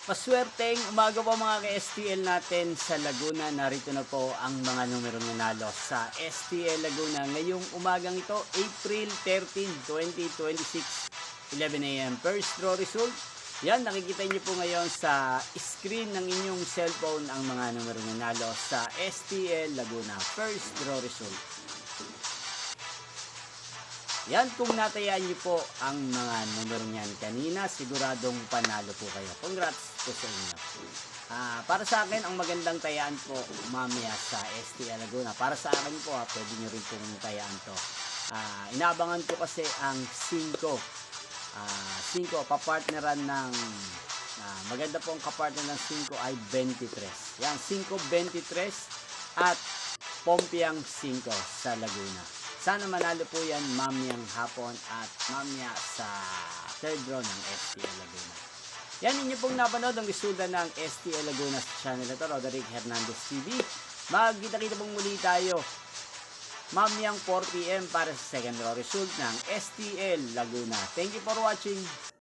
Maswerteng umaga po mga ka-STL natin sa Laguna. Narito na po ang mga numerong nanalo sa STL Laguna ngayong umagang ito, April 13, 2026, 11 a.m. First draw result. Yan, nakikita niyo po ngayon sa screen ng inyong cellphone ang mga numerong nanalo sa STL Laguna. First draw result. Yan, kung natayaan niyo po ang mga numero niyan kanina, siguradong panalo po kayo. Congrats po sa inyo. Para sa akin, ang magandang tayaan po mamaya sa STL Laguna. Para sa akin po, pwede niyo rin pong tayaan to. Inaabangan ko kasi ang 5. 5, kapartneran ng maganda po ang kapartner ng 5 ay 23. Yan, 5-23 at Pompiang 5 sa Laguna. Sana manalo po yan mamayang hapon at mamaya sa third draw ng STL Laguna. Yan, inyo pong napanood ang resulta ng STL Laguna sa channel ito, Roderick Hernandez TV. Magkita-kita pong muli tayo mamayang 4 PM para sa second draw result ng STL Laguna. Thank you for watching.